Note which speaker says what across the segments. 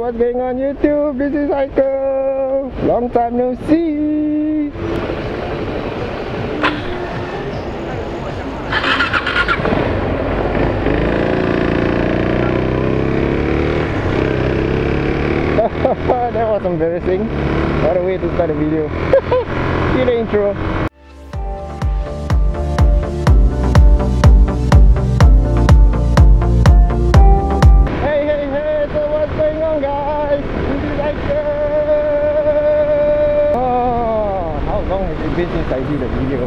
Speaker 1: what's going on YouTube? This is Michael. Long time no see. That was embarrassing. What a way to start a video. See the intro. Hey, so what's going on, guys? This is Michael. Oh, how long has it been since I did a video?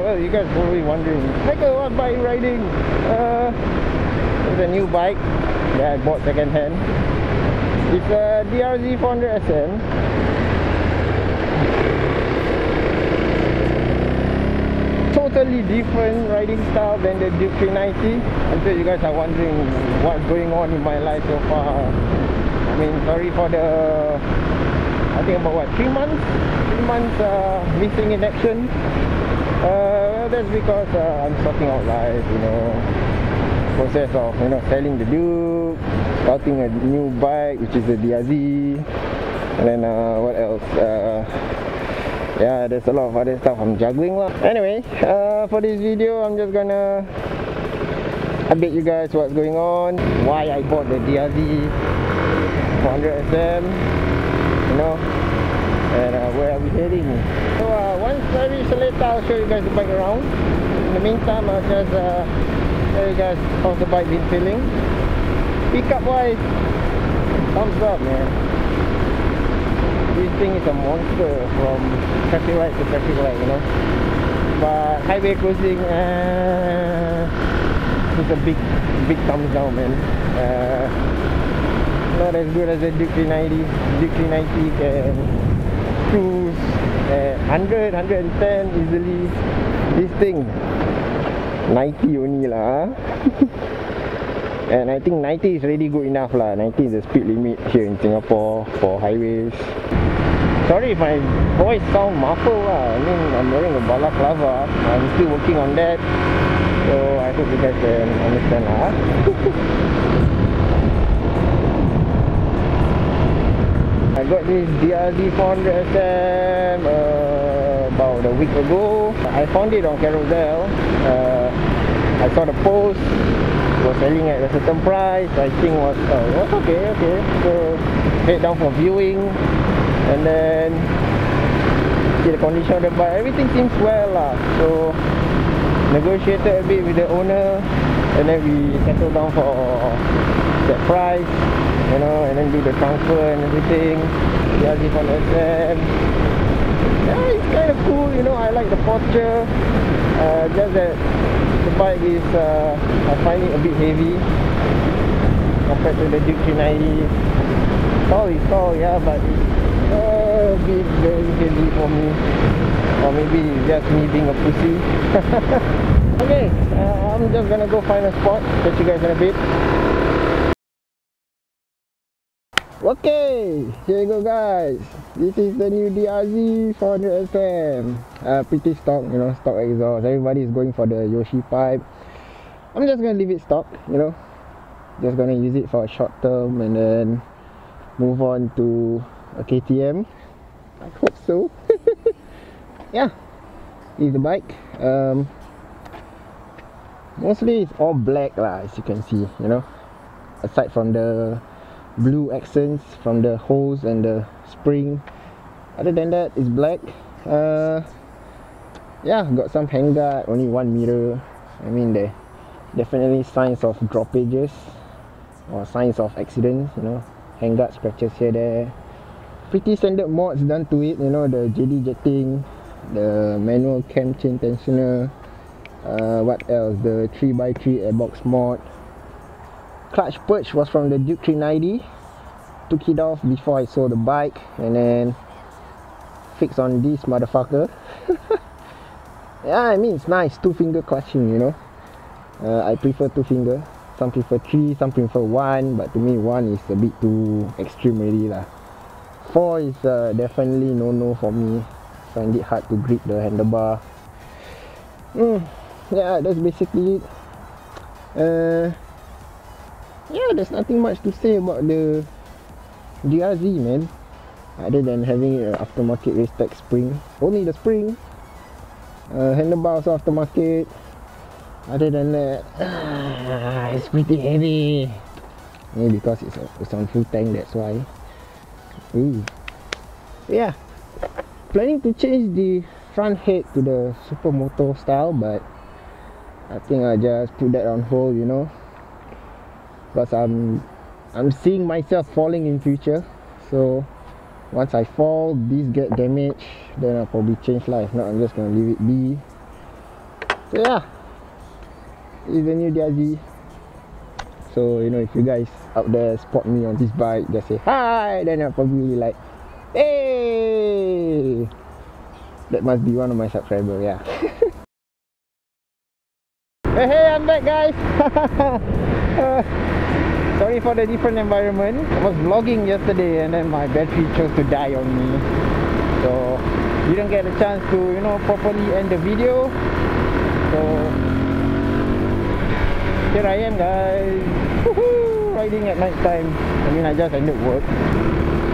Speaker 1: Well, you guys probably wondering, Michael, what bike you riding? It's a new bike that I bought second hand. It's a DRZ400SM. Totally different riding style than the Duke 390. I'm sure you guys are wondering what's going on in my life so far. I mean, sorry for the, I think about what, 3 months? 3 months missing in action. Well, that's because I'm sorting out life, you know. Process of, you know, selling the Duke, starting a new bike which is the DRZ, and then what else, yeah, there's a lot of other stuff I'm juggling lah. Anyway, for this video I'm just gonna update you guys what's going on, why I bought the DRZ400SM, you know, and where are we heading. So once I reach Seletar, I'll show you guys the bike around. In the meantime, I'll just tell you guys how's the bike been feeling. Pickup wise, thumbs up, man. This thing is a monster from traffic light to traffic light, you know. But highway cruising, it's a big thumbs down, man. Not as good as the Duke 390. Duke 390 can cruise at 100, 110 easily. This thing 90 only lah. And I think 90 is really good enough lah. 90 is the speed limit here in Singapore for highways. Sorry if my voice sound muffled lah. I mean, I'm wearing a balaclava. I'm still working on that, so I hope you guys can understand lah. I got this DRZ400SM about a week ago. I found it on Carousel. I saw the post, it was selling at a certain price. I think was okay. So head down for viewing, and then see the condition of the bike. Everything seems well lah. So negotiated a bit with the owner, and then we settled down for that price, you know, and then do the transfer and everything. DRZ400SM. Yeah, it's kind of cool, you know. I like the posture. Just that the bike is, I find it a bit heavy compared to the Duke 390. Tall is tall, yeah, but it's a bit very heavy for me. Or maybe it's just me being a pussy. Okay, I'm just gonna go find a spot. Catch you guys in a bit. Okay, here you go, guys. This is the new DRZ400SM. Pretty stock, you know, stock exhaust. Everybody is going for the Yoshi pipe. I'm just gonna leave it stock, you know. Just gonna use it for a short term and then move on to a KTM. I hope so. Yeah, this is the bike. Mostly it's all black lah, as you can see, you know. Aside from the blue accents from the hose and the spring, other than that it's black. Yeah, got some handguard, only one mirror. I mean, there definitely signs of droppages or signs of accidents, you know. Handguard scratches here, there. Pretty standard mods done to it, you know, the JD jetting, the manual cam chain tensioner, what else, the 3x3 airbox mod. Clutch perch was from the Duke 390. Took it off before I sold the bike, and then fixed on this motherfucker. Yeah, I mean, it's nice, 2-finger clutching, you know. I prefer 2-finger. Some prefer 3, some prefer 1, but to me 1 is a bit too extreme really lah. 4 is definitely no for me. Find it hard to grip the handlebar. Yeah, that's basically it. yeah, there's nothing much to say about the DRZ, man, other than having an aftermarket race spec spring. Only the spring. Handlebars aftermarket. Other than that, it's pretty heavy. Maybe because it's on full tank, that's why. Ooh. Yeah, planning to change the front head to the supermoto style, but I think I just put that on hold, you know, because I'm seeing myself falling in future. So once I fall, these get damaged, then I'll probably change life. If not, I'm just gonna leave it be. So yeah, it's the new DRZ. So you know, if you guys out there spot me on this bike, just say hi, then I'll probably be like, hey, that must be one of my subscribers, yeah. Hey, I'm back, guys. Sorry for the different environment. I was vlogging yesterday and then my battery chose to die on me, so didn't get a chance to, you know, properly end the video. So here I am, guys. Woohoo! Riding at night time. I mean, I just ended work.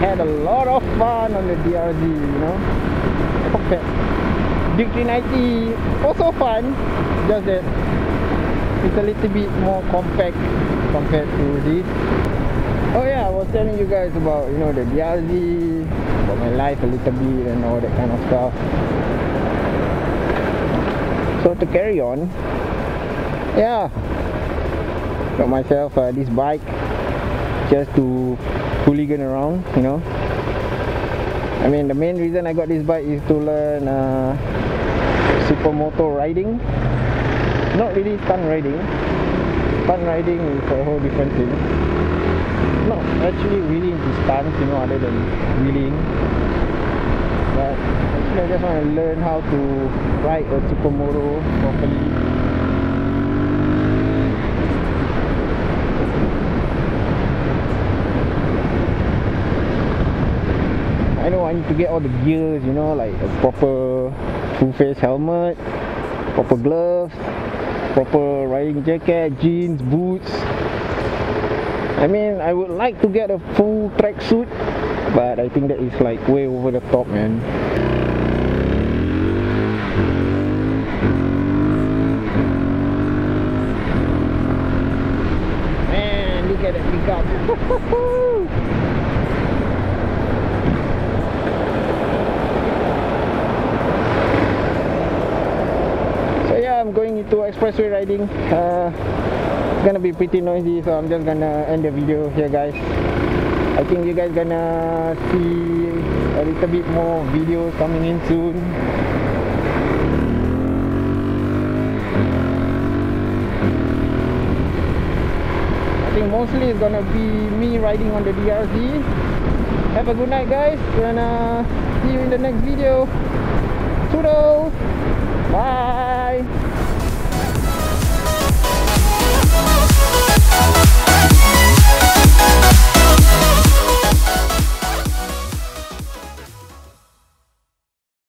Speaker 1: Had a lot of fun on the DRZ, you know. Duke 390 also fun, just that it's a little bit more compact compared to this. Oh yeah, I was telling you guys about, you know, the DRZ, about my life a little bit and all that kind of stuff. So to carry on, yeah, got myself this bike just to hooligan around, you know. I mean, the main reason I got this bike is to learn supermoto riding. Not really stunt riding. Stunt riding is a whole different thing. Not actually really into stunts, you know, other than wheeling. But actually I just want to learn how to ride a supermoto properly. I know I need to get all the gears, you know, like a proper full face helmet, proper gloves, proper riding jacket, jeans, boots. I mean, I would like to get a full tracksuit, but I think that is like way over the top, man. Man, look at that pickup. I'm going into expressway riding. It's gonna be pretty noisy, so I'm just gonna end the video here, guys. I think you guys gonna see a little bit more videos coming in soon. I think mostly it's gonna be me riding on the DRZ. Have a good night, guys, and see you in the next video. Toodles! Bye!